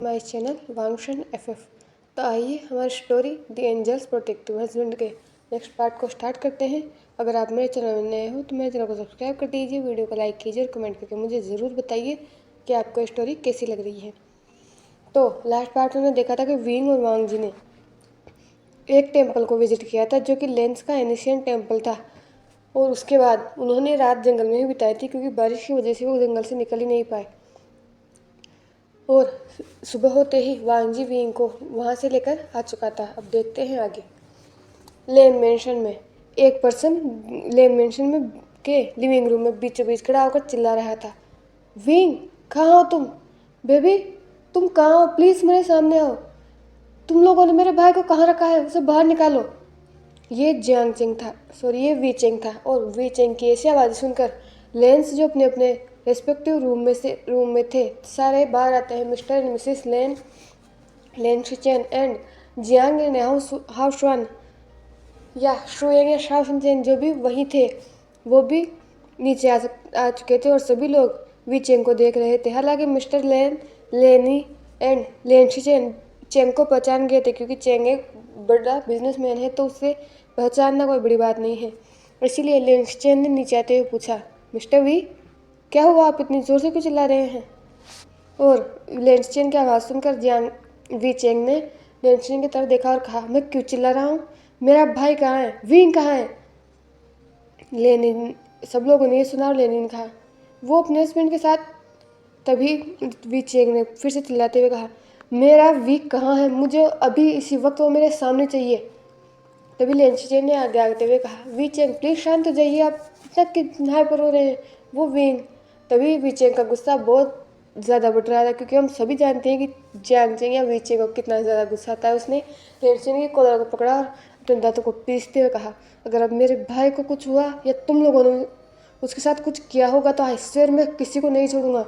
My channel वांगशन FF. तो आइए हमारी story the angel's protective husband के नेक्स्ट पार्ट को स्टार्ट करते हैं। अगर आप मेरे चैनल में नए हो तो मेरे चैनल को सब्सक्राइब कर दीजिए, वीडियो को लाइक कीजिए और कमेंट करके मुझे ज़रूर बताइए कि आपको स्टोरी कैसी लग रही है। तो लास्ट पार्ट में देखा था कि विंग और वांग जी ने एक टेम्पल को विजिट किया था जो कि लेंस का एनिशियंट टेम्पल था, और उसके बाद उन्होंने रात जंगल में ही बिताई थी क्योंकि बारिश की वजह से वो जंगल से निकल ही नहीं पाए। और सुबह होते ही वांग जी विंग को वहाँ से लेकर आ चुका था। अब देखते हैं आगे। लेन मेंशन में एक पर्सन लेन मेंशन में के लिविंग रूम में बीचों बीच खड़ा होकर चिल्ला रहा था, विंग कहाँ हो तुम? बेबी तुम कहाँ हो? प्लीज़ मेरे सामने आओ। तुम लोगों ने मेरे भाई को कहाँ रखा है? उसे बाहर निकालो। ये जियांग चेंग था, सॉरी ये वी चेंग था। और वी चेंग की ऐसी आवाज़ सुनकर लेंस जो अपने अपने रेस्पेक्टिव रूम में थे सारे बाहर आते हैं। Mr and Mrs Len Shichen and Jiang and Hao Shuan या शुएंग या शाओ शिनचेन जो भी वहीं थे वो भी नीचे आ चुके थे और सभी लोग वी चेंग को देख रहे थे। हालांकि मिस्टर लेनी एंड लेन शिचेन चेंग को पहचान गए थे क्योंकि चेंग एक बड़ा बिजनेसमैन है, तो उसे पहचानना कोई बड़ी बात नहीं है। इसीलिए लेन शिचेन ने नीचे आते हुए पूछा, मिस्टर वी क्या हुआ? आप इतनी ज़ोर से क्यों चिल्ला रहे हैं? और लेन शिचेन की आवाज़ सुनकर जियांग वी चेंग ने लेन शिचेन की तरफ देखा और कहा, मैं क्यों चिल्ला रहा हूँ? मेरा भाई कहाँ है? विंग कहाँ है? लेनिन सब लोगों ने ये सुना और लेनिन कहा, वो अपने हस्बैंड के साथ। तभी वी चेंग ने फिर से चिल्लाते हुए कहा, मेरा वीक कहाँ है? मुझे अभी इसी वक्त वो मेरे सामने चाहिए। तभी लेंशिचेन ने आगे आते हुए कहा, वी चेंग प्लीज शांत हो जाइए, आप इतना कितना हाइपर हो रहे हैं। वो विंग। तभी वी चेंग का गुस्सा बहुत ज़्यादा बढ़ रहा था क्योंकि हम सभी जानते हैं कि जियांग चेंग या वी चेंग को कितना ज़्यादा गुस्सा आता है। उसने लेंशिचेन की कॉलर को पकड़ा और अपने दांतों को पीसते हुए कहा, अगर अब मेरे भाई को कुछ हुआ या तुम लोगों ने उसके साथ कुछ किया होगा तो आई स्वेयर मैं किसी को नहीं छोड़ूंगा।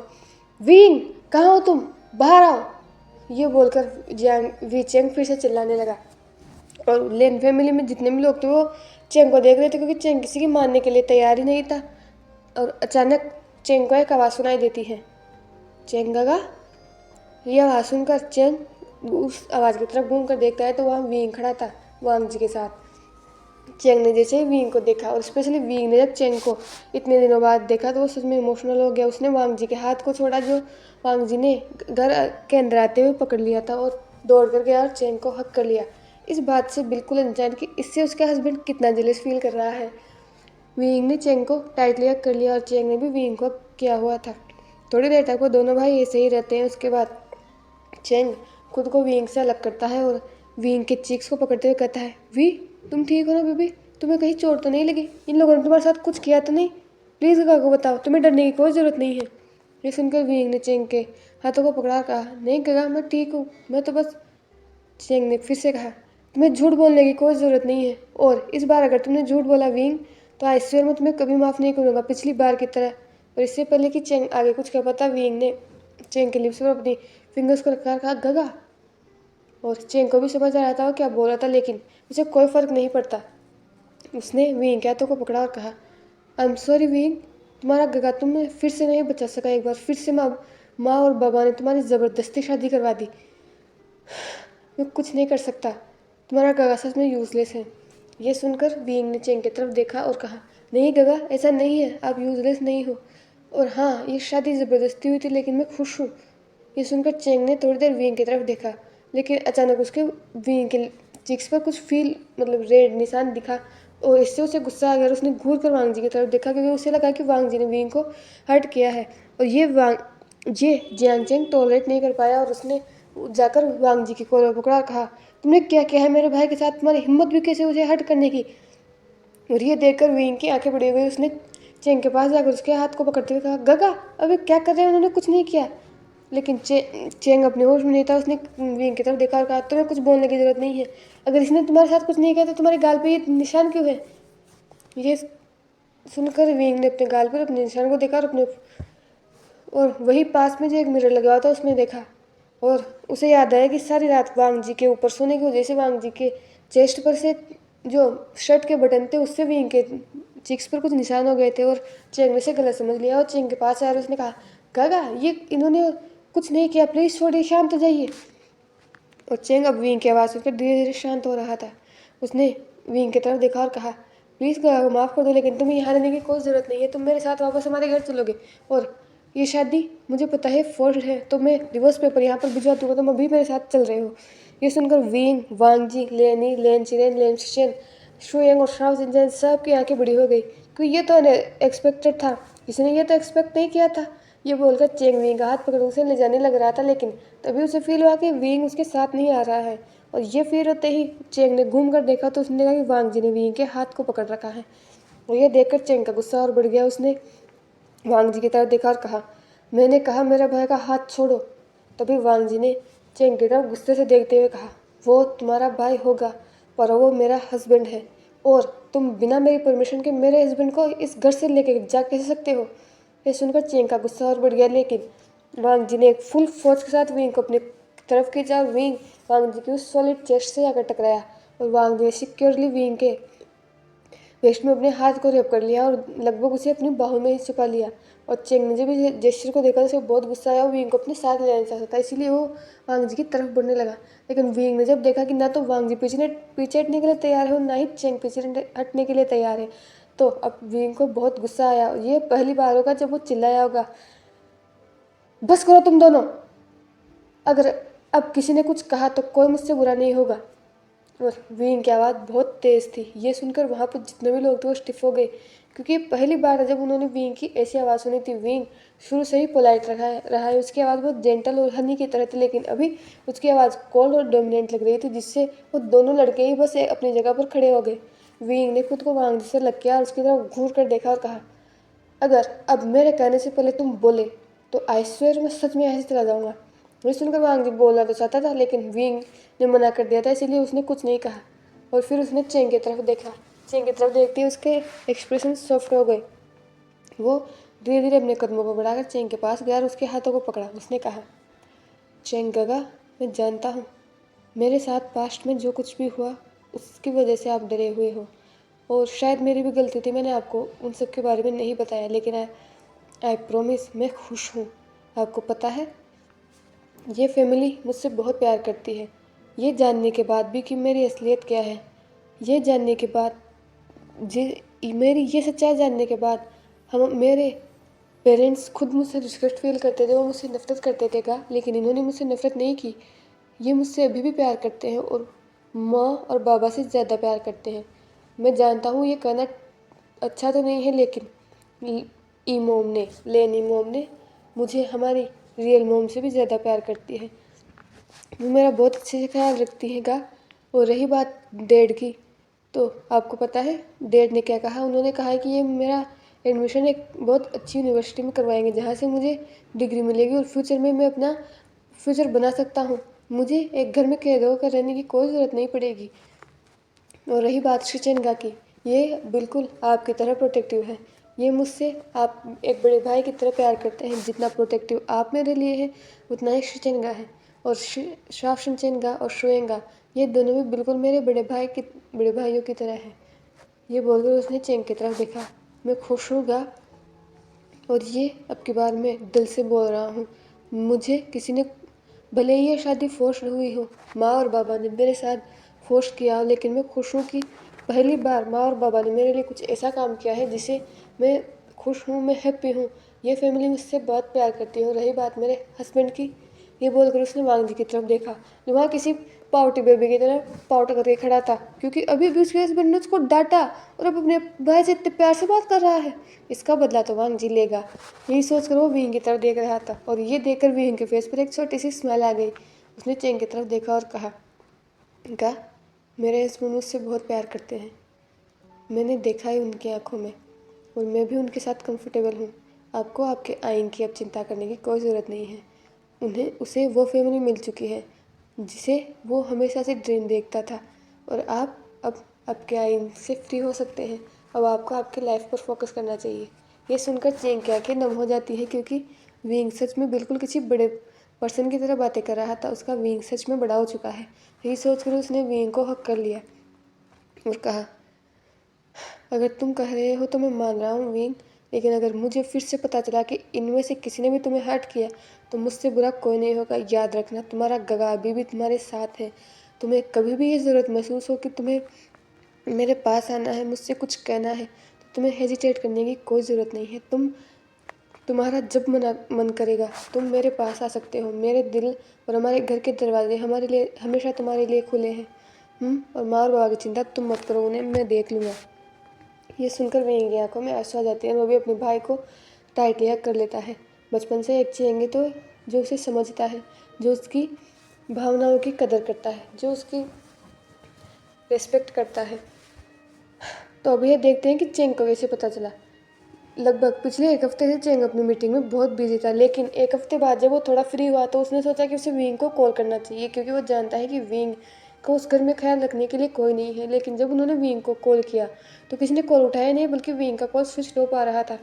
विंग कहाँ हो तुम? बाहर आओ। ये बोलकर जियांग वी चेंग फिर से चिल्लाने लगा। और लेन फैमिली में जितने भी लोग थे वो चेंग को देख रहे थे क्योंकि चेंग किसी की मानने के लिए तैयार ही नहीं था। और अचानक चेंग को एक आवाज़ सुनाई देती है, चेंग गागा। ये आवाज़ सुनकर चेंग उस आवाज़ की तरफ घूम कर देखता है तो वहाँ विंग खड़ा था वांग जी के साथ। चेंग ने जैसे ही विंग को देखा और स्पेशली विंग ने जब चेंग को इतने दिनों बाद देखा तो वो सच में इमोशनल हो गया। उसने वांग जी के हाथ को छोड़ा जो वांग जी ने घर के अंदर आते हुए पकड़ लिया था और दौड़ कर गया और चेंग को हक कर लिया। इस बात से बिल्कुल अनजान कि इससे उसका हस्बैंड कितना जेलस फील कर रहा है। विंग ने चेंग को टाइटली हक कर लिया और चेंग ने भी विंग को किया हुआ था। थोड़ी देर तक वो दोनों भाई ऐसे ही रहते हैं। उसके बाद चेंग खुद को विंग से अलग करता है और विंग के चीक्स को पकड़ते हुए कहता है, वी तुम ठीक हो ना बेबी? तुम्हें कहीं चोट तो नहीं लगी? इन लोगों ने तुम्हारे साथ कुछ किया तो नहीं? प्लीज़ गगा को बताओ, तुम्हें डरने की कोई ज़रूरत नहीं है। ये सुनकर विंग ने चेंग के हाथों को पकड़ा कहा, नहीं गगा मैं ठीक हूँ, मैं तो बस। चेंग ने फिर से कहा, तुम्हें झूठ बोलने की कोई ज़रूरत नहीं है, और इस बार अगर तुमने झूठ बोला विंग तो आई स्वेयर मैं तुम्हें कभी माफ़ नहीं करूँगा पिछली बार की तरह। और इससे पहले कि चेंग आगे कुछ कह पाता विंग ने चेंग के लिप्स पर अपनी फिंगर्स को रखकर कहा, गगा। और चेंग को भी समझ आ रहा था वो क्या बोल रहा था, लेकिन उसे कोई फ़र्क नहीं पड़ता। उसने विंग के हाथों को पकड़ा और कहा, आई एम सॉरी विंग, तुम्हारा गगा तुम्हें फिर से नहीं बचा सका। एक बार फिर से माँ और बाबा ने तुम्हारी ज़बरदस्ती शादी करवा दी। मैं कुछ नहीं कर सकता, तुम्हारा गगा सच में यूज़लेस है। यह सुनकर विंग ने चेंग की तरफ देखा और कहा, नहीं गगा ऐसा नहीं है, आप यूज़लेस नहीं हो। और हाँ ये शादी ज़बरदस्ती हुई थी लेकिन मैं खुश हूँ। ये सुनकर चेंग ने थोड़ी देर विंग की तरफ देखा, लेकिन अचानक उसके विंग के चिक्स पर कुछ रेड निशान दिखा और इससे उसे गुस्सा आ गया। उसने घूर कर वांग जी की तरफ देखा क्योंकि उसे लगा कि वांग जी ने विंग को हर्ट किया है और ये जियांग चेंग टॉलरेट नहीं कर पाया और उसने जाकर वांग जी की कॉलर पकड़ा और कहा, तुमने क्या किया है मेरे भाई के साथ? तुम्हारी हिम्मत भी कैसे उसे हर्ट करने की? और ये देखकर विंग की आंखें बड़ी हो गई। उसने चेंग के पास जाकर उसके हाथ को पकड़ते हुए कहा, गगा अबे क्या कर रहे हैं? उन्होंने कुछ नहीं किया। लेकिन चेंग अपने होश में नहीं था। उसने विंग की तरफ देखा और कहा, तुम्हें कुछ बोलने की जरूरत नहीं है, अगर इसने तुम्हारे साथ कुछ नहीं किया तो तुम्हारे गाल पे ये निशान क्यों है? ये सुनकर विंग ने अपने गाल पर अपने निशान को देखा और वही पास में जो एक मिरर लगा हुआ था उसमें देखा। और उसे याद आया कि सारी रात वांग जी के ऊपर सोने की वजह से वांग जी के चेस्ट पर से जो शर्ट के बटन थे उससे विंग के चिक्स पर कुछ निशान हो गए थे। और चेंग ने से गलत समझ लिया और चेंग के पास आया और उसने कहा, गागा ये इन्होंने कुछ नहीं किया, प्लीज़ छोड़िए, शांत हो जाइए। और चेंग अब विंग की आवाज़ सुनकर धीरे धीरे शांत हो रहा था। उसने विंग की तरफ देखा और कहा, प्लीज़ माफ़ कर दो, लेकिन तुम्हें यहाँ रहने की कोई ज़रूरत नहीं है। तुम मेरे साथ वापस हमारे घर चलोगे, और ये शादी मुझे पता है फोर्स्ड है, तो मैं डिवोर्स पेपर यहाँ पर भिजवा दूंगा, तुम अभी मेरे साथ चल रहे हो। ये सुनकर विंग, वांगजी, लेनी, लेनचिरेन, लेनशिन, शुयंग और शाओ जिनजैन सब की आंखें बड़ी हो गई, क्योंकि ये तो एक्सपेक्टेड था, किसी ने ये तो एक्सपेक्ट नहीं किया था। ये बोलकर चेंग विंग का हाथ पकड़ उसे ले जाने लग रहा था, लेकिन तभी उसे फील हुआ कि विंग उसके साथ नहीं आ रहा है। और ये फील होते ही चेंग ने घूम कर देखा तो उसने देखा कि वांग जी ने विंग के हाथ को पकड़ रखा है। और ये देखकर चेंग का गुस्सा और बढ़ गया। उसने वांग जी की तरफ देखा और कहा, मैंने कहा मेरा भाई का हाथ छोड़ो। तभी वांग जी ने चेंग की तरफ गुस्से से देखते हुए कहा, वो तुम्हारा भाई होगा, पर वो मेरा हस्बैंड है, और तुम बिना मेरी परमिशन के मेरे हस्बैंड को इस घर से लेके जा कैसे सकते हो। ये सुनकर चेंग का गुस्सा और बढ़ गया, लेकिन वांग जी ने एक फुल फोर्स के साथ विंग को अपनी तरफ खींचा। विंग वांग जी की उस सॉलिड चेस्ट से जाकर टकराया, और वांग जी ने सिक्योरली विंग के वेस्ट में अपने हाथ को रेप कर लिया और लगभग उसे अपनी बाहों में ही छुपा लिया। और चेंग ने जब इस जेस्चर को देखा तो उसे बहुत गुस्सा आया। वो विंग को अपने साथ ले जाना चाहता था, इसीलिए वो वांग जी की तरफ बढ़ने लगा। लेकिन विंग ने जब देखा कि ना तो वांग जी पीछे हटने के लिए तैयार है और ना ही चेंग पीछे हटने के लिए तैयार है, तो अब विंग को बहुत गुस्सा आया। ये पहली बार होगा जब वो चिल्लाया होगा, बस करो तुम दोनों, अगर अब किसी ने कुछ कहा तो कोई मुझसे बुरा नहीं होगा। और विंग की आवाज़ बहुत तेज़ थी। ये सुनकर वहाँ पर जितने भी लोग थे वो स्टिफ हो गए, क्योंकि पहली बार है जब उन्होंने विंग की ऐसी आवाज़ सुनी थी। विंग शुरू से ही पोलाइट रहा है, उसकी आवाज़ बहुत जेंटल और हनी की तरह थी, लेकिन अभी उसकी आवाज़ कोल्ड और डोमिनेंट लग रही थी, जिससे वो दोनों लड़के ही बस अपनी जगह पर खड़े हो गए। विंग ने खुद को वांग से लग किया और उसकी तरफ घूर कर देखा और कहा, अगर अब मेरे कहने से पहले तुम बोले तो आई स्वेयर मैं सच में ऐसे चला जाऊंगा। ये सुनकर वांग जी बोलना तो चाहता था, लेकिन विंग ने मना कर दिया था, इसीलिए उसने कुछ नहीं कहा। और फिर उसने चेंग की तरफ देखा। चेंग की तरफ देखते ही उसके एक्सप्रेशन सॉफ्ट हो गए। वो धीरे धीरे अपने कदमों को बढ़ाकर चेंग के पास गया और उसके हाथों को पकड़ा। उसने कहा, चेंग गगा, मैं जानता हूँ मेरे साथ पास्ट में जो कुछ भी हुआ उसकी वजह से आप डरे हुए हो, और शायद मेरी भी गलती थी, मैंने आपको उन सब के बारे में नहीं बताया, लेकिन आई प्रॉमिस मैं खुश हूँ। आपको पता है ये फैमिली मुझसे बहुत प्यार करती है। ये जानने के बाद भी कि मेरी असलियत क्या है, ये जानने के बाद मेरी ये सच्चाई जानने के बाद हम मेरे पेरेंट्स खुद मुझसे रिस्पेक्ट फील करते थे, वो मुझसे नफरत करते थे का, लेकिन इन्होंने मुझसे नफरत नहीं की। ये मुझसे अभी भी प्यार करते हैं और माँ और बाबा से ज़्यादा प्यार करते हैं। मैं जानता हूँ ये कहना अच्छा तो नहीं है, लेकिन ई मोम ने लेनी मोम ने मुझे हमारी रियल मोम से भी ज़्यादा प्यार करती है। वो मेरा बहुत अच्छे से ख्याल रखती है का। और रही बात डैड की, तो आपको पता है डैड ने क्या कहा। उन्होंने कहा है कि ये मेरा एडमिशन एक बहुत अच्छी यूनिवर्सिटी में करवाएंगे, जहाँ से मुझे डिग्री मिलेगी और फ्यूचर में मैं अपना फ्यूचर बना सकता हूँ। मुझे एक घर में कैद होकर रहने की कोई ज़रूरत नहीं पड़ेगी। और रही बात शिचेनगा की, ये बिल्कुल आपकी तरह प्रोटेक्टिव है। ये मुझसे आप एक बड़े भाई की तरह प्यार करते हैं। जितना प्रोटेक्टिव आप मेरे लिए हैं उतना ही शिचेनगा है। और शाओशिनचेनगा और शुएंगा ये दोनों भी बिल्कुल मेरे बड़े भाइयों की तरह हैं। ये बोलकर उसने चेंग की तरफ देखा। मैं खुश हूँगा, और ये अब की बार मैं दिल से बोल रहा हूँ। मुझे किसी ने, भले ही ये शादी फोर्स हुई हो, माँ और बाबा ने मेरे साथ फोर्स किया हो, लेकिन मैं खुश हूँ कि पहली बार माँ और बाबा ने मेरे लिए कुछ ऐसा काम किया है जिसे मैं खुश हूँ, मैं हैप्पी हूँ। ये फैमिली मुझसे बहुत प्यार करती है। और रही बात मेरे हस्बैंड की, ये बोलकर उसने वांग जी की तरफ देखा, जो वहाँ किसी पाउटी बेबी की तरह पाउट करके खड़ा था, क्योंकि अभी भी उसके हस्बैंड ने उसको डांटा और अब अपने भाई से इतने प्यार से बात कर रहा है। इसका बदला तो वांग जी लेगा, यही सोचकर वो विंग की तरफ देख रहा था। और ये देखकर विंग के फेस पर एक छोटी सी स्माइल आ गई। उसने चेंग की तरफ देखा और कहा, मेरे हस्बैंड मुझसे बहुत प्यार करते हैं, मैंने देखा है उनकी आंखों में, और मैं भी उनके साथ कंफर्टेबल हूँ। आपको आपके आइन की अब चिंता करने की कोई ज़रूरत नहीं है। उसे वो फैमिली मिल चुकी है जिसे वो हमेशा से ड्रीम देखता था, और आप अब आपके आइन से फ्री हो सकते हैं। अब आपको आपकी लाइफ पर फोकस करना चाहिए। ये सुनकर चेंग की आंखें नम हो जाती है, क्योंकि विंग सच में बिल्कुल किसी बड़े पर्सन की तरह बातें कर रहा था। उसका विंग सच में बड़ा हो चुका है। यही सोचकर उसने विंग को हक कर लिया और कहा, अगर तुम कह रहे हो तो मैं मान रहा हूँ विंग, लेकिन अगर मुझे फिर से पता चला कि इनमें से किसी ने भी तुम्हें हर्ट किया तो मुझसे बुरा कोई नहीं होगा। याद रखना, तुम्हारा गगा अभी भी तुम्हारे साथ है। तुम्हें कभी भी ये ज़रूरत महसूस हो कि तुम्हें मेरे पास आना है, मुझसे कुछ कहना है, तो तुम्हें हेजिटेट करने की कोई ज़रूरत नहीं है। तुम्हारा जब मन करेगा तुम मेरे पास आ सकते हो। मेरे दिल और हमारे घर के दरवाजे हमारे लिए हमेशा तुम्हारे लिए खुले हैं। और माँ और बाबा की चिंता तुम मत करो, उन्हें मैं देख लूँगा। ये सुनकर वेंग की आंखों में आंसू आ जाते हैं। वो भी अपने भाई को टाइटली हग कर लेता है। बचपन से एक चेंगे तो जो उसे समझता है, जो उसकी भावनाओं की कदर करता है, जो उसकी रिस्पेक्ट करता है। तो अभी ये देखते हैं कि चेंग को कैसे पता चला। लगभग पिछले एक हफ्ते से चेंग अपनी मीटिंग में बहुत बिजी था, लेकिन एक हफ्ते बाद जब वो थोड़ा फ्री हुआ तो उसने सोचा कि उसे विंग को कॉल करना चाहिए, क्योंकि वो जानता है कि विंग को उस घर में ख्याल रखने के लिए कोई नहीं है। लेकिन जब उन्होंने विंग को कॉल किया तो किसी ने कॉल उठाया नहीं, बल्कि विंग का कॉल स्विच ऑफ आ रहा था।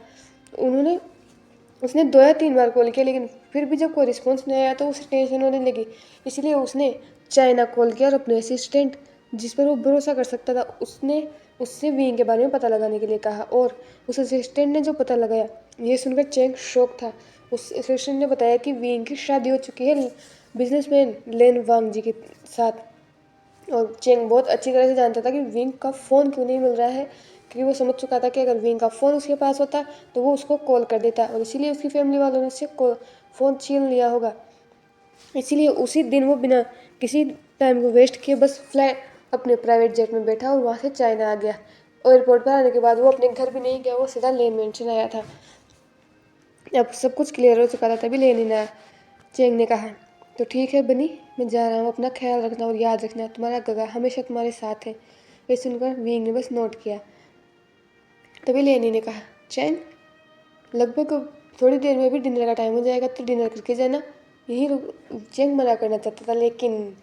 उसने 2 या 3 बार कॉल किया, लेकिन फिर भी जब कोई रिस्पॉन्स नहीं आया तो उसे टेंशन होने लगी। इसलिए उसने चाइना कॉल किया और अपने असिस्टेंट, जिस पर वो भरोसा कर सकता था, उसने उससे विंग के बारे में पता लगाने के लिए कहा। और उस असिस्टेंट ने जो पता लगाया, ये सुनकर चेंग शॉक था। उस असिस्टेंट ने बताया कि विंग की शादी हो चुकी है बिजनेसमैन लेन वांग जी के साथ। और चेंग बहुत अच्छी तरह से जानता था कि विंग का फ़ोन क्यों नहीं मिल रहा है, क्योंकि वो समझ चुका था कि अगर विंग का फ़ोन उसके पास होता तो वो उसको कॉल कर देता, और इसीलिए उसकी फैमिली वालों ने उससे फ़ोन छीन लिया होगा। इसीलिए उसी दिन वो बिना किसी टाइम को वेस्ट किए बस फ्लाइट अपने प्राइवेट जेट में बैठा और वहाँ से चाइना आ गया। एयरपोर्ट पर आने के बाद वो अपने घर भी नहीं गया, वो सीधा लेन मेंशन आया था। अब सब कुछ क्लियर हो चुका था, तभी लेनिन आया। चेंग ने कहा, तो ठीक है बनी, मैं जा रहा हूँ। अपना ख्याल रखना और याद रखना, तुम्हारा गगा हमेशा तुम्हारे साथ है। ये सुनकर विंग ने बस नोट किया। तभी लेनी ने कहा, चैन लगभग थोड़ी देर में भी डिनर का टाइम हो जाएगा, तो डिनर करके जाना। यही चेंग मना करना चाहता था, लेकिन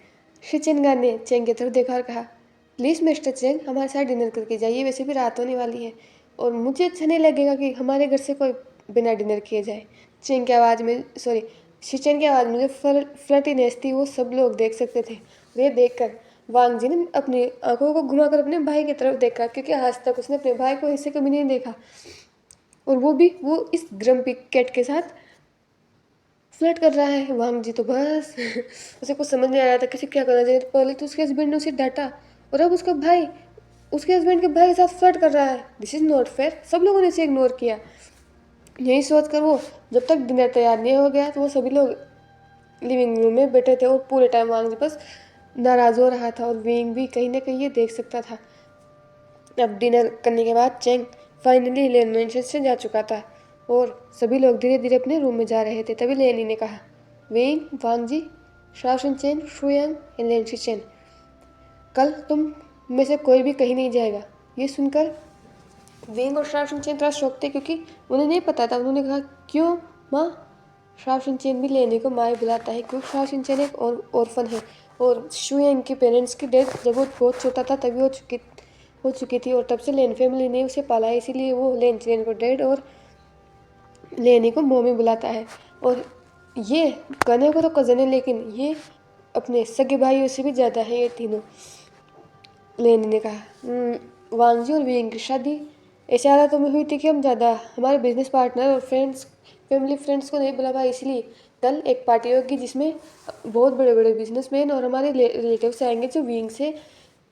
शिचिनगा ने चेंग की तरफ देखा और कहा, प्लीज़ मिस्टर चेंग, हमारे साथ डिनर करके जाइए। वैसे भी रात होने वाली है और मुझे अच्छा नहीं लगेगा कि हमारे घर से कोई बिना डिनर किए जाए। चेंग की आवाज़ में शिचेन की आवाज़ में जो फ्लर्टीनेस थी वो सब लोग देख सकते थे। और ये देखकर वांग जी ने अपनी आंखों को घुमाकर अपने भाई की तरफ देखा, क्योंकि आज तक उसने अपने भाई को ऐसे कभी नहीं देखा। और वो इस ग्रम्पी कैट के साथ फ्लर्ट कर रहा है। वांग जी तो बस उसे कुछ समझ नहीं आ रहा था किसे क्या करना चाहिए। तो पहले तो उसके हस्बैंड ने उसे डांटा, और अब उसका भाई उसके हस्बैंड के भाई के साथ फ्लर्ट कर रहा है। This is not fair. सब लोगों ने इसे इग्नोर किया। यही सोच कर वो जब तक डिनर तैयार नहीं हो गया तो वो सभी लोग लिविंग रूम में बैठे थे, और पूरे टाइम वांग जी बस नाराज़ हो रहा था, और विंग भी कहीं ना कहीं ये देख सकता था। अब डिनर करने के बाद चेंग फाइनली लेन मेंशन से जा चुका था और सभी लोग धीरे धीरे अपने रूम में जा रहे थे। तभी लेनी ने कहा, Wing, Wang Ji, Shaoshan Chen, Shuyang and Len Shichen, कल तुम में से कोई भी कहीं नहीं जाएगा। ये सुनकर विंग और शाओशन चेन थोड़ा शौक थे, क्योंकि उन्हें नहीं पता था। उन्होंने कहा, क्यों माँ? शाओशन चेन भी लेनी को माँ बुलाता है, क्योंकि शाओशन चेन एक ऑर्फन है, और शुयांग के पेरेंट्स की डेथ जब वो बहुत छोटा था तभी हो चुकी थी, और तब से लेन फैमिली ने उसे पाला है। इसीलिए वो लेन चेन को डैड और लेनी को मम्मी बुलाता है। और ये कहने को तो कज़न है, लेकिन ये अपने सगे भाइयों से भी ज़्यादा है ये तीनों। लेनी ने कहा, वांगजी और विंग की शादी ऐसे हालातों में हुई थी कि हम ज़्यादा हमारे बिजनेस पार्टनर और फैमिली फ्रेंड्स को नहीं बुला पाए। इसलिए कल एक पार्टी होगी जिसमें बहुत बड़े बड़े बिजनेसमैन और हमारे रिलेटिव्स आएंगे जो विंग से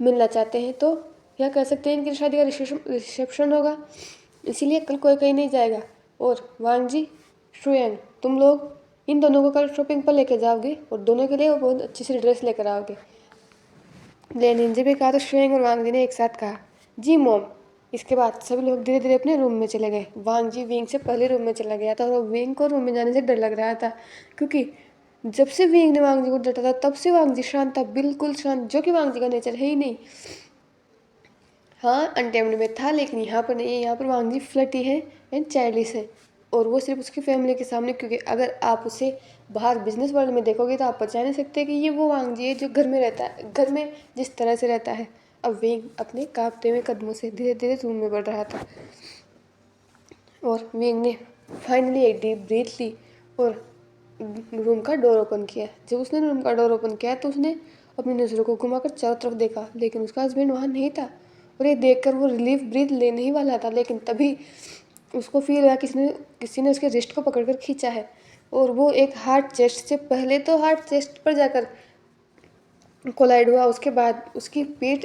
मिलना चाहते हैं। तो क्या कह सकते हैं, इनकी शादी का रिसेप्शन होगा, इसीलिए कल कोई कहीं नहीं जाएगा। और वांग जी, शुयांग, तुम लोग इन दोनों को कल शॉपिंग पर लेकर जाओगे और दोनों के लिए वो बहुत अच्छी सी ड्रेस लेकर आओगे। लेनिन जी भी कहा तो शुयांग और वांग जी ने एक साथ कहा, जी मॉम। इसके बाद सभी लोग धीरे धीरे अपने रूम में चले गए। वांग जी विंग से पहले रूम में चला गया था, और विंग को रूम में जाने से डर लग रहा था, क्योंकि जब से विंग ने वांग जी को डांटा था तब से वांग जी शांत था, बिल्कुल शांत, जो कि वांग जी का नेचर है ही नहीं। हाँ, अनटेम्ड में था, लेकिन यहाँ पर नहीं है। यहाँ पर वांग जी फ्लर्टी है एंड चाइल्डिश है, और वो सिर्फ उसकी फैमिली के सामने, क्योंकि अगर आप उसे बाहर बिजनेस वर्ल्ड में देखोगे तो आप पहचान नहीं सकते कि ये वो वांग जी है जो घर में रहता है, घर में जिस तरह से रहता है। अब विंग अपने कांपते हुए कदमों से धीरे धीरे रूम में बढ़ रहा था, और विंग ने फाइनली एक डीप ब्रीथ ली और रूम का डोर ओपन किया। जब उसने रूम का डोर ओपन किया तो उसने अपनी नज़रों को घुमाकर चारों तरफ देखा, लेकिन उसका हस्बैंड वहाँ नहीं था। और ये देखकर वो रिलीफ ब्रीथ लेने ही वाला था, लेकिन तभी उसको फील हुआ किसी ने उसके रिस्ट को पकड़कर खींचा है, और वो एक हार्ट चेस्ट से पहले तो हार्ट चेस्ट पर जाकर कोलाइड हुआ, उसके बाद उसकी पीठ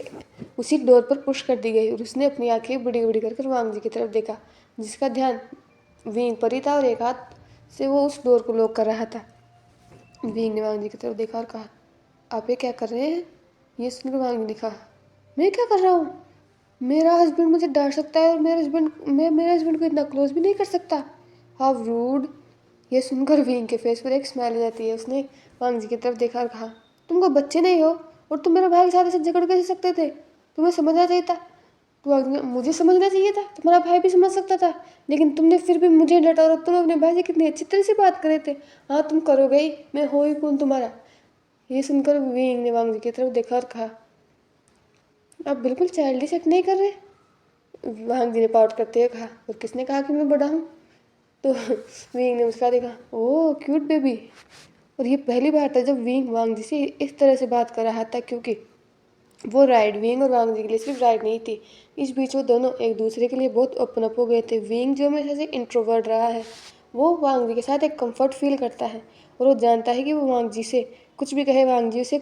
उसी डोर पर पुश कर दी गई और उसने अपनी आंखें बड़ी बड़ी कर वांग जी की तरफ देखा, जिसका ध्यान विंग पर ही था और एक हाथ से वो उस डोर को लॉक कर रहा था। विंग ने वांग जी की तरफ देखा और कहा, आप ये क्या कर रहे हैं? ये सुनकर वांग जी ने कहा, मैं क्या कर रहा हूँ? मेरा हस्बैंड मुझे डांट सकता है और मेरे हस्बैंड को इतना क्लोज भी नहीं कर सकता। How rude. ये सुनकर विंग के फेस पर एक स्माइल आ जाती है। उसने वांग जी की तरफ देखा और कहा, तुम कोई बच्चे नहीं हो और तुम मेरे भाई के साथ ऐसे झगड़ कैसे सकते थे? तुम्हें समझना चाहिए था। तो वांग जी ने, मुझे समझना चाहिए था, तुम्हारा भाई भी समझ सकता था, लेकिन तुमने फिर भी मुझे डांटा और तुम अपने भाई से कितनी अच्छी तरह से बात कर रहे थे। हाँ, तुम करोगे ही, मैं हो ही कौन तुम्हारा। ये सुनकर विंग ने वांग जी की तरफ देखा और कहा, आप बिल्कुल चाइल्डिश एक्ट नहीं कर रहे। वांग जी ने पाउट करते हुए कहा, और किसने कहा कि मैं बड़ा हूँ? तो विंग ने मुस्कुरा देखा, ओह क्यूट बेबी। और ये पहली बार था जब विंग वांग जी से इस तरह से बात कर रहा था, क्योंकि वो राइड विंग और वांग जी के लिए सिर्फ राइड नहीं थी। इस बीच वो दोनों एक दूसरे के लिए बहुत ओपन अप हो गए थे। विंग जो हमेशा से इंट्रोवर्ट रहा है, वो वांग जी के साथ एक कंफर्ट फील करता है और वो जानता है कि वो वांग जी से कुछ भी कहे, वांग जी उसे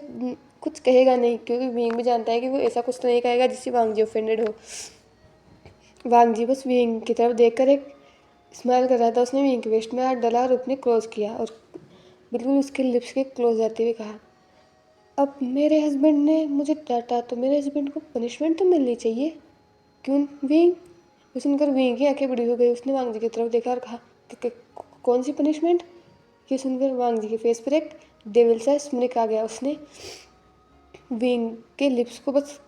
कुछ कहेगा नहीं, क्योंकि विंग भी जानता है कि वो ऐसा कुछ तो नहीं कहेगा जिससे वांग जी ऑफेंडेड हो। वांग जी बस विंग की तरफ देखकर एक स्माइल कर रहा था। उसने विंग के वेस्ट में हाथ डाला और अपने क्लोज किया और बिल्कुल उसके लिप्स के क्लोज आते हुए कहा, अब मेरे हस्बैंड ने मुझे डांटा तो मेरे हस्बैंड को पनिशमेंट तो मिलनी चाहिए, क्यों विंग? वो सुनकर विंग की आंखें बड़ी हो गई। उसने वांग जी की तरफ देखा और कहा, कौन सी पनिशमेंट? ये सुनकर वांग जी के फेस पर एक डेविल सा स्मिक आ गया। उसने विंग के लिप्स को बस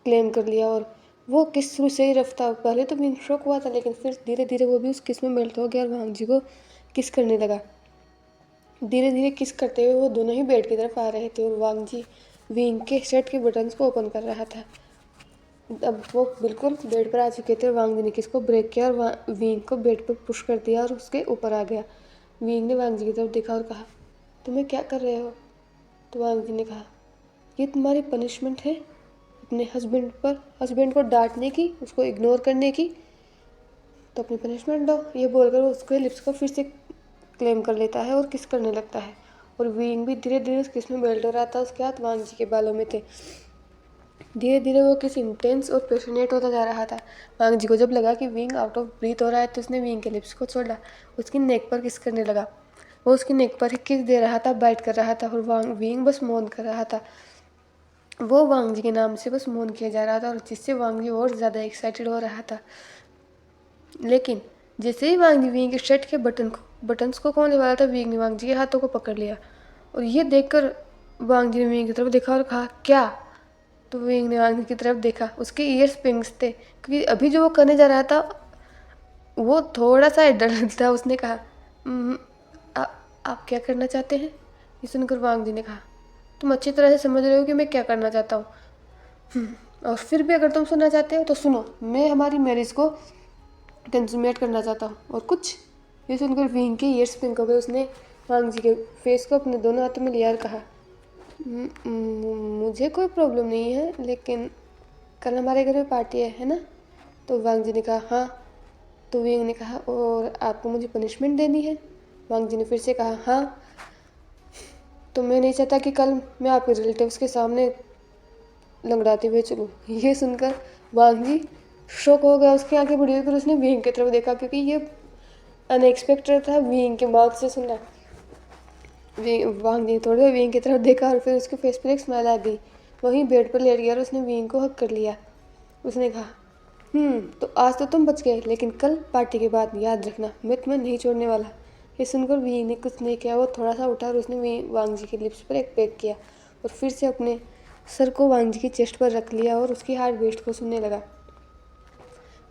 क्लेम कर लिया और वो किस शुरू से ही रफ था। पहले तो विंग शॉक हुआ था, लेकिन फिर धीरे धीरे वो भी उस किस में मेल्ट हो गया और वांग जी को किस करने लगा। धीरे धीरे किस करते हुए वो दोनों ही बेड की तरफ आ रहे थे और वांग जी विंग के शर्ट के बटन्स को ओपन कर रहा था। अब वो बिल्कुल बेड पर आ चुके थे। वांग जी ने किस को ब्रेक किया और विंग को बेड पर पुश कर दिया और उसके ऊपर आ गया। विंग ने वांग जी की तरफ देखा और कहा, तुम्हें क्या कर रहे हो? तो वांग जी ने कहा, ये तुम्हारी पनिशमेंट है अपने हस्बैंड को डांटने की, उसको इग्नोर करने की, तो अपनी पनिशमेंट दो। ये बोलकर वो उसके लिप्स को फिर से क्लेम कर लेता है और किस करने लगता है और विंग भी धीरे धीरे उस किस में बेल्ट हो रहा था। उसके हाथ वांग जी के बालों में थे। धीरे धीरे वो किस इंटेंस और पैशनेट होता जा रहा था। वांग जी को जब लगा कि विंग आउट ऑफ ब्रीथ हो रहा है तो उसने विंग के लिप्स को छोड़ा, उसकी नेक पर किस करने लगा। वो उसकी नेक पर ही किस दे रहा था, बाइट कर रहा था और विंग बस मौन कर रहा था। वो वांग जी के नाम से बस मौन किया जा रहा था और जिससे वांग जी और ज़्यादा एक्साइटेड हो रहा था। लेकिन जैसे ही वांग जी विंग के शर्ट के बटन्स को खोलने वाला था, विंग ने वांग जी के हाथों को पकड़ लिया और ये देखकर वांग जी ने विंग की तरफ देखा और कहा, क्या? तो विंग ने वांग जी की तरफ देखा। उसके ईयर्स पिंक्स थे, क्योंकि अभी जो वो करने जा रहा था वो थोड़ा सा डर था। उसने कहा, "हम्म, आ, आप क्या करना चाहते हैं?" ये सुनकर वांग जी ने कहा, तुम अच्छी तरह से समझ रहे हो कि मैं क्या करना चाहता हूँ। और फिर भी अगर तुम सुनना चाहते हो तो सुनो, मैं हमारी मैरिज को कंसुमेट करना चाहता हूँ और कुछ। ये सुनकर विंग के ईयर्स पिंक हो गए। उसने वांग जी के फेस को अपने दोनों हाथों में लिया और कहा, मुझे कोई प्रॉब्लम नहीं है, लेकिन कल हमारे घर में पार्टी है ना?" तो वांग जी ने कहा, हाँ। तो विंग ने कहा, और आपको मुझे पनिशमेंट देनी है? वांग जी ने फिर से कहा, हाँ। तो मैं नहीं चाहता कि कल मैं आपके रिलेटिव्स के सामने लंगड़ाते हुए चलूँ। ये सुनकर वांग जी शॉक हो गया। उसकी आंखें बड़ी होकर उसने विंग की तरफ देखा, क्योंकि ये अनएक्सपेक्टेड था विंग के माउथ से सुनना। वांग जी ने थोड़ी देर विंग की तरफ देखा और फिर उसके फेस पर एक स्माइल आ गई। वहीं बेड पर लेट गया और उसने विंग को हक कर लिया। उसने कहा, तो आज तो तुम बच गए, लेकिन कल पार्टी के बाद याद रखना, मैं तुम्हें नहीं छोड़ने वाला। ये सुनकर विंग ने कुछ नहीं किया। वो थोड़ा सा उठा और उसने वांग जी के लिप्स पर एक पेक किया और फिर से अपने सर को वांग जी की चेस्ट पर रख लिया और उसकी हार्ट बीट को सुनने लगा।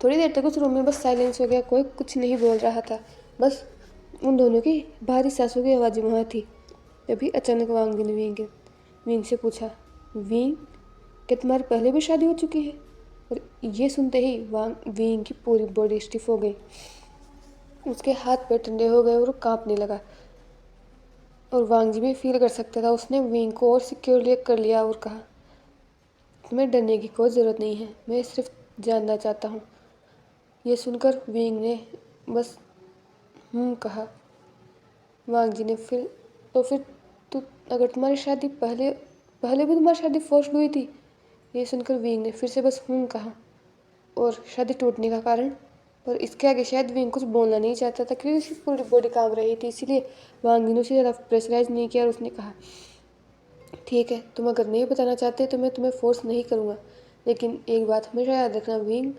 थोड़ी देर तक उस रूम में बस साइलेंस हो गया। कोई कुछ नहीं बोल रहा था, बस उन दोनों की भारी सांसों की आवाज़ें वहाँ थी। तभी अचानक वांग जी ने विंग से पूछा, विंग, क्या तुम्हारी पहले भी शादी हो चुकी है? और ये सुनते ही विंग की पूरी बॉडी स्टिफ हो गई। उसके हाथ पैर ठंडे हो गए और वो कांपने लगा। और वांग जी भी फील कर सकता था। उसने विंग को और सिक्योरली कर लिया और कहा, तुम्हें डरने की कोई ज़रूरत नहीं है, मैं सिर्फ जानना चाहता हूँ ये सुनकर विंग ने बस कहा। वांग जी ने फिर तू अगर तुम्हारी शादी पहले पहले भी तुम्हारी शादी फोर्स्ड हुई थी? ये सुनकर विंग ने फिर से बस कहा। और शादी टूटने का कारण? पर इसके आगे शायद विंग कुछ बोलना नहीं चाहता था क्योंकि उसकी पूरी बॉडी कांप रही थी, इसीलिए वांग जी ने उसे ज़्यादा प्रेशराइज नहीं किया और उसने कहा, ठीक है, तुम अगर नहीं बताना चाहते तो मैं तुम्हें फोर्स नहीं करूँगा, लेकिन एक बात हमेशा याद रखना विंग,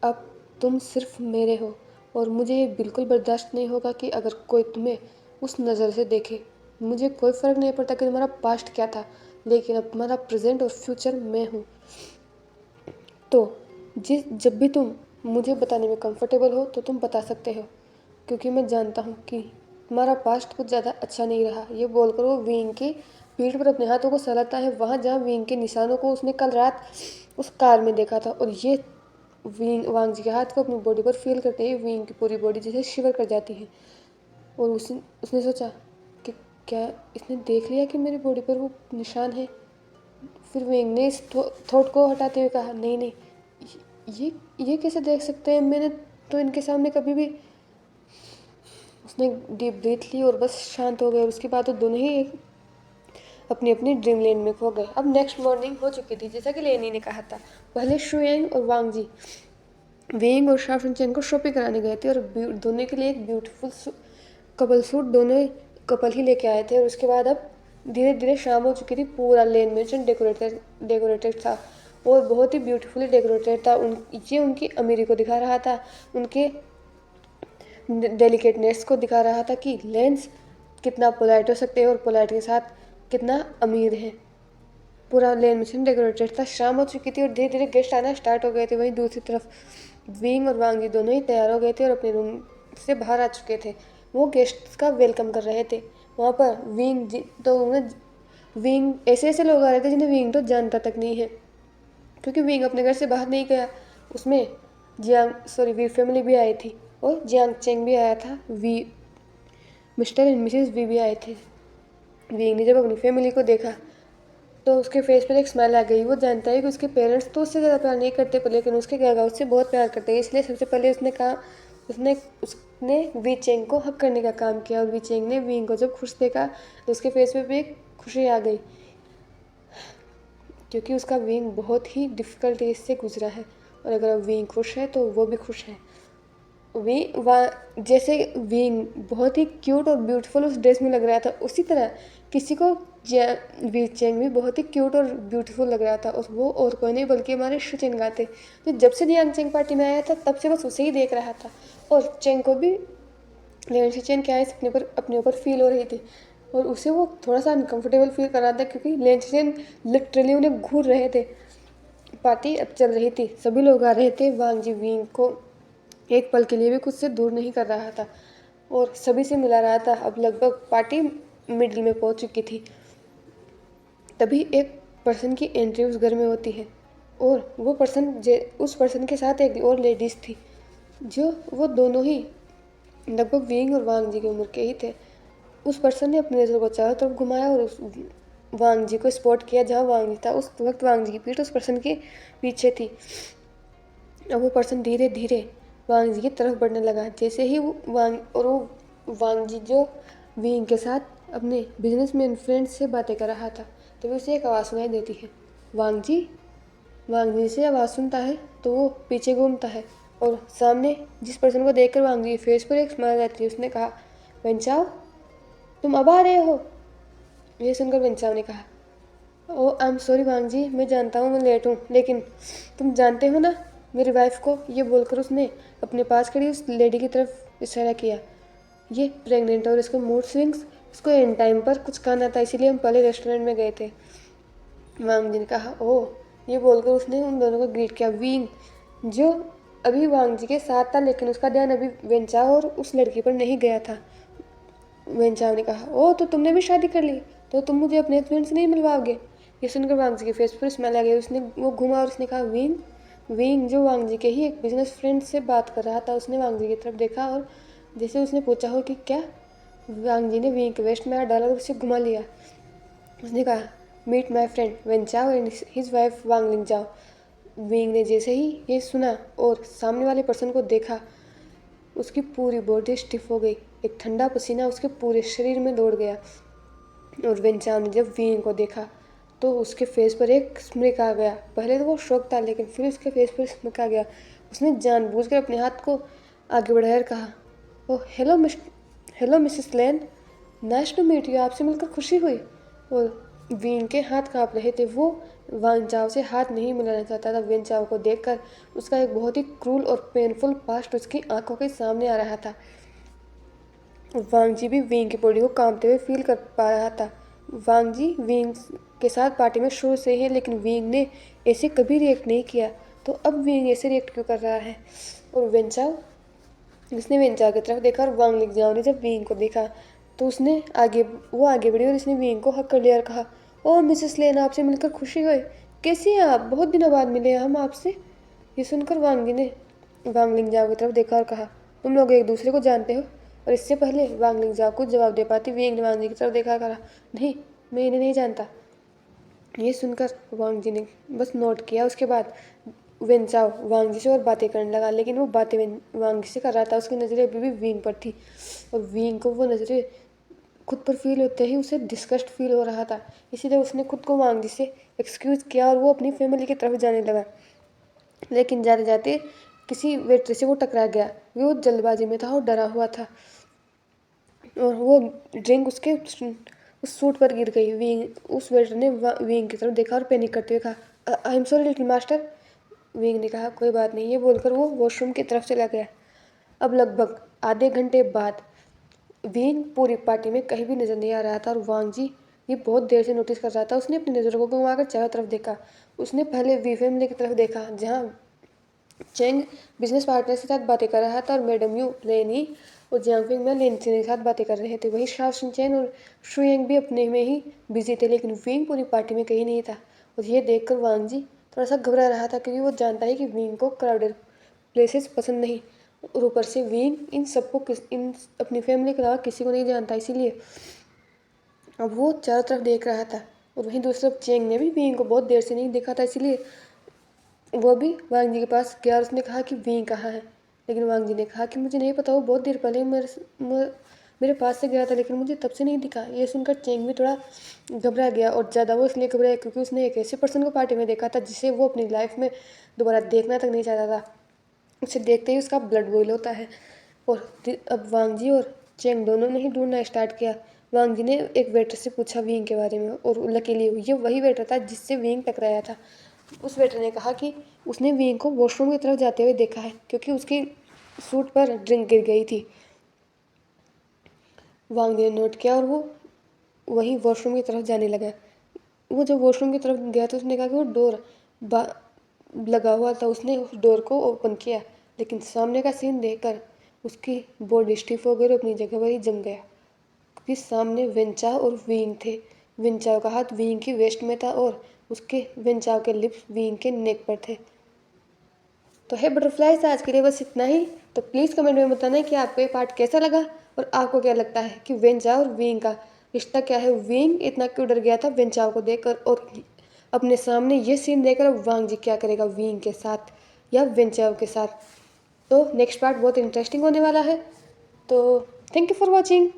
अब तुम सिर्फ मेरे हो और मुझे ये बिल्कुल बर्दाश्त नहीं होगा कि अगर कोई तुम्हें उस नज़र से देखे। मुझे कोई फ़र्क नहीं पड़ता कि तुम्हारा पास्ट क्या था, लेकिन अब तुम्हारा प्रेजेंट और फ्यूचर मैं हूँ। तो जब भी तुम मुझे बताने में कंफर्टेबल हो तो तुम बता सकते हो, क्योंकि मैं जानता हूँ कि तुम्हारा पास्ट कुछ ज़्यादा अच्छा नहीं रहा। ये बोलकर वो विंग की पीठ पर अपने हाथों को सहलाता है, वहाँ जहाँ विंग के निशानों को उसने कल रात उस कार में देखा था। और ये वांग जी के हाथ को अपनी बॉडी पर फील करते ही विंग की पूरी बॉडी जैसे शिवर कर जाती है। और उसने सोचा कि क्या इसने देख लिया कि मेरी बॉडी पर वो निशान है? फिर विंग ने इस थॉट को हटाते हुए कहा, नहीं नहीं, ये कैसे देख सकते हैं? मैंने तो इनके सामने कभी भी। उसने डीप ब्रीथ ली और बस शांत हो गए। और उसके बाद वो दोनों ही अपनी अपनी ड्रीम लैंड में खो गए। अब नेक्स्ट मॉर्निंग हो चुकी थी, जैसा कि लेनी ने कहा था। पहले शुएंग और वांग जी वेंग और शाओ चेन को शॉपिंग कराने गए थे और दोनों के लिए एक ब्यूटीफुल कपल सूट दोनों कपल ही लेके आए थे। और उसके बाद अब धीरे धीरे शाम हो चुकी थी। पूरा लेन मेंशन डेकोरेटेड था और बहुत ही ब्यूटीफुली डेकोरेटेड था। ये उनकी अमीरी को दिखा रहा था, उनके डेलिकेटनेस को दिखा रहा था कि लेंस कितना पोलाइट हो सकते हैं और पोलाइट के साथ कितना अमीर है। पूरा लेन मिशन डेकोरेटेड था। शाम हो चुकी थी और धीरे धीरे गेस्ट आना स्टार्ट हो गए थे। वहीं दूसरी तरफ विंग और वांग जी दोनों ही तैयार हो गए थे और अपने रूम से बाहर आ चुके थे। वो गेस्ट्स का वेलकम कर रहे थे। वहाँ पर विंग ऐसे ऐसे लोग आ रहे थे जिन्हें विंग तो जानता तक नहीं है, क्योंकि विंग अपने घर से बाहर नहीं गया। उसमें वी फैमिली भी आई थी और जियांग चेंग भी आया था। मिस्टर एंड मिसेस वी भी आए थे। विंग ने जब अपनी फैमिली को देखा तो उसके फेस पर एक स्माइल आ गई। वो जानता है कि उसके पेरेंट्स तो उससे ज़्यादा प्यार नहीं करते, पर लेकिन उसके गागा उससे बहुत प्यार करते हैं। इसलिए सबसे पहले उसने वी चेंग को हक करने का काम किया। और वी चेंग ने विंग को जब खुश देखा तो उसके फेस पे भी एक खुशी आ गई, क्योंकि उसका विंग बहुत ही डिफ़िकल्टीज से गुजरा है। और अगर विंग खुश है तो वो भी खुश है। जैसे विंग बहुत ही क्यूट और ब्यूटीफुल उस ड्रेस में लग रहा था, उसी तरह किसी को वी चेंग भी बहुत ही क्यूट और ब्यूटीफुल लग रहा था। और वो और कोई नहीं बल्कि हमारे शु चेंग थे। तो जब से जियांग चेंग पार्टी में आया था तब से बस उसे ही देख रहा था। और चेंग को भी लेकिन शु चेंग क्या है अपने ऊपर फील हो रही थी और उसे वो थोड़ा सा अनकंफर्टेबल फील कर रहा था, क्योंकि लेन चेन लिटरली उन्हें घूर रहे थे। पार्टी अब चल रही थी, सभी लोग आ रहे थे। वांग जी विंग को एक पल के लिए भी खुद से दूर नहीं कर रहा था और सभी से मिला रहा था। अब लगभग पार्टी मिडिल में पहुंच चुकी थी। तभी एक पर्सन की एंट्री उस घर में होती है और वो उस पर्सन के साथ एक और लेडीज़ थी, जो वो दोनों ही लगभग विंग और वांग जी की उम्र के ही थे। उस पर्सन ने अपनी नज़र को चारों तरफ घुमाया और उस वांग जी को स्पॉट किया जहाँ वांग जी था। उस वक्त वांग जी की पीठ उस पर्सन के पीछे थी। अब वो पर्सन धीरे धीरे वांग जी की तरफ बढ़ने लगा। जैसे ही वो वांग जी जो विंग के साथ अपने बिजनेसमैन फ्रेंड से बातें कर रहा था, तभी उसे एक आवाज़ सुनाई देती है, वांग जी। वांग जी से आवाज़ सुनता है तो वो पीछे घूमता है और सामने जिस पर्सन को देखकर वांग जी फेस पर एक स्माइल आती है। उसने कहा, वेंचाओ, तुम अब आ रहे हो? ये सुनकर वेंचाओ ने कहा, ओ आई एम सॉरी वांग जी, मैं जानता हूँ मैं लेट हूँ, लेकिन तुम जानते हो ना मेरी वाइफ को? ये बोलकर उसने अपने पास खड़ी उस लेडी की तरफ इशारा किया। ये प्रेग्नेंट और इसको मूड स्विंग्स, इसको इन टाइम पर कुछ खाना था, इसीलिए हम पहले रेस्टोरेंट में गए थे। वांग जी ने कहा, ओह। ये बोलकर उसने उन दोनों को ग्रीट किया। विंग जो अभी वांग जी के साथ था, लेकिन उसका ध्यान अभी वेंचाओ और उस लड़की पर नहीं गया था। वेंचाओ ने कहा, ओह तो तुमने भी शादी कर ली, तो तुम मुझे अपने हस्बैंड से नहीं मिलवाओगे? ये सुनकर वांग जी के फेस पर स्माइल आ गई। वो घुमा और उसने कहा, विंग जो वांग जी के ही एक बिजनेस फ्रेंड से बात कर रहा था, उसने वांग जी की तरफ देखा और जैसे उसने पूछा हो कि क्या, वांग जी ने विंग के वेस्ट में हाथ डाला और उसे घुमा लिया। उसने कहा, meet my friend Wenchao and his wife Wang Ling Jiao. Wing ने जैसे ही ये सुना और सामने वाले पर्सन को देखा, उसकी पूरी बॉडी स्टिफ हो गई। एक ठंडा पसीना उसके पूरे शरीर में दौड़ गया। और वेंचाओ ने जब विंग को देखा तो उसके फेस पर एक स्मिक आ गया। पहले तो वो शॉक था, लेकिन फिर उसके फेस पर स्मिक आ गया। उसने जानबूझकर अपने हाथ को आगे बढ़ाकर कहा, oh hello Mrs Lane, nice to meet you, आपसे मिलकर खुशी हुई। और विंग के हाथ काँप रहे थे। वो वांचाओ से हाथ नहीं मिलाना चाहता था। वेंचाओ को देखकर उसका एक बहुत ही क्रूल और पेनफुल पास्ट उसकी आंखों के सामने आ रहा था। वांग जी भी विंग की बॉडी को कांपते हुए फील कर पा रहा था। वांग जी विंग के साथ पार्टी में शुरू से ही है, लेकिन विंग ने ऐसे कभी रिएक्ट नहीं किया, तो अब विंग ऐसे रिएक्ट क्यों कर रहा है। और वेंचाओ, उसने वेंचाओ की तरफ देखा और वांग लिंगजाओ ने जब विंग को देखा तो वो आगे बढ़ी और इसने विंग को हक कर लिया और कहा, ओह मिसेस लेन, आपसे मिलकर खुशी हुई, कैसी हैं आप, बहुत दिनों बाद मिले हैं हम आपसे। ये सुनकर वांग जी ने वांग लिंगजाओ की तरफ देखा और कहा, तुम लोग एक दूसरे को जानते हो। और इससे पहले वांग लिंगजाओ कुछ जवाब दे पाती विंग ने वांग जी की तरफ देखा और कहा, नहीं, मैं इन्हें नहीं जानता। ये सुनकर वांग जी ने बस नोट किया। उसके बाद वेंचाओ वांग जी से और बातें करने लगा, लेकिन वो बातें वांग जी से कर रहा था, उसकी नज़रें अभी भी विंग पर थी। और विंग को वो नज़रें खुद पर फील होते ही उसे डिस्गस्ट फील हो रहा था। इसीलिए उसने खुद को वांग जी से एक्सक्यूज़ किया और वो अपनी फैमिली की तरफ जाने लगा। लेकिन जाते जाते किसी वेटर से वो टकरा गया। वो जल्दबाजी में था और डरा हुआ था, और वो ड्रिंक उसके उस सूट पर गिर गई। उस वेटर ने विंग की तरफ देखा और पैनिक करते हुए कहा, I am sorry little master. Wing ने कहा, कोई बात नहीं, ये बोलकर वो वॉशरूम की तरफ चला गया। अब लगभग आधे घंटे बाद विंग पूरी पार्टी में कहीं भी नजर नहीं आ रहा था, और वांग जी ये बहुत देर से नोटिस कर रहा था। उसने अपनी नज़रों को घुमाकर चारों तरफ देखा। उसने पहले वी फैमिली की तरफ देखा, जहाँ चेंग बिजनेस पार्टनर के साथ बातें कर रहा था और मैडम यू लेनी और जियांगफिंग में लेनसी के साथ बातें कर रहे थे। वहीं शाओ शिनचैन और शुएंग भी अपने में ही बिजी थे, लेकिन विंग पूरी पार्टी में कहीं नहीं था। और ये देखकर वांग जी थोड़ा सा घबरा रहा था, क्योंकि वो जानता है कि विंग को क्राउडेड प्लेसेस पसंद नहीं, और ऊपर से विंग इन अपनी फैमिली के अलावा किसी को नहीं जानता। इसीलिए अब वो चारों तरफ देख रहा था। और वहीं दूसरी तरफ चेंग ने भी विंग को बहुत देर से नहीं देखा था, इसीलिए वो भी वांग जी के पास गया और उसने कहा कि विंग कहाँ है। लेकिन वांग जी ने कहा कि मुझे नहीं पता, वो बहुत देर पहले मेरे पास से गया था, लेकिन मुझे तब से नहीं दिखा। ये सुनकर चेंग भी थोड़ा घबरा गया, और ज़्यादा वो इसलिए घबराया क्योंकि उसने एक ऐसे पर्सन को पार्टी में देखा था जिसे वो अपनी लाइफ में दोबारा देखना तक नहीं चाहता था। उसे देखते ही उसका ब्लड बॉयल होता है। और अब वांग जी और चेंग दोनों ने ही ढूंढना स्टार्ट किया। वांग जी ने एक वेटर से पूछा विंग के बारे में, और लकीली ये वही वेटर था जिससे विंग टकराया था। उस वेटर ने कहा कि उसने विंग को वॉशरूम की तरफ जाते हुए देखा है, क्योंकि उसकी सूट पर ड्रिंक गिर गई थी। वांग ने नोट किया और वो वहीं वॉशरूम की तरफ जाने लगा। वो जब वॉशरूम की तरफ गया तो उसने कहा कि वो डोर लगा हुआ था। उसने उस डोर को ओपन किया, लेकिन सामने का सीन देखकर उसकी बॉडी स्टिफ हो गई और अपनी जगह पर ही जम गया, क्योंकि सामने वेंचाओ और विंग थे। वेंचाओ का हाथ विंग की वेस्ट में था और उसके वेंचाओ के लिप्स विंग के नेक पर थे। तो है बटरफ्लाइज, आज के लिए बस इतना ही। तो प्लीज़ कमेंट में बताना कि आपको ये पार्ट कैसा लगा, और आपको क्या लगता है कि वेंचाओ और विंग का रिश्ता क्या है। विंग इतना क्यों डर गया था वेंचाओ को देखकर, और अपने सामने ये सीन देखकर वांग जी क्या करेगा विंग के साथ या वेंचाओ के साथ। तो नेक्स्ट पार्ट बहुत इंटरेस्टिंग होने वाला है। तो थैंक यू फॉर वॉचिंग।